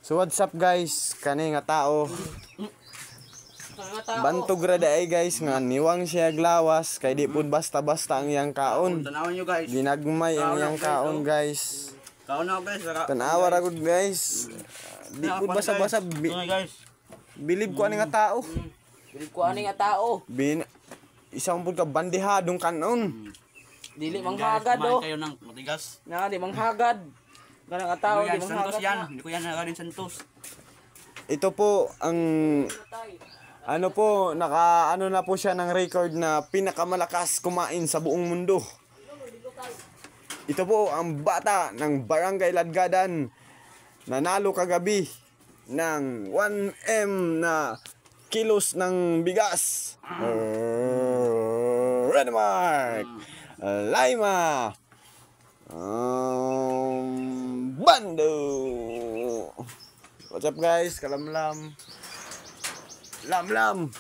So what's up guys, kani nga tao bantog ra daay guys nga niwang siya glawas kay di pud basta-basta ang iyang kaon. Tanawon nyo guys. Ginagmay ang iyang kaon guys. Kaon na guys. Tanawa ra gud guys. Di pud basa-basa guys. bilib ko ani nga tao. Bilib ko ani nga tao. Isang pud ka bandihadong kanon. Dili manghagad do. Kayo ng matigas. Na di manghagad. Kana nga tao di Santos manghagad. yan. Hindi ko yan nagaling Santos. Ito po ang ano po, ano na po siya ng record na pinakamalakas kumain sa buong mundo. Ito po ang bata ng Barangay Ladgadan. Nanalo kagabi ng 1M na kilos ng bigas. Redmark, Lima, Bando. What's up guys? Kalamlam. Lam.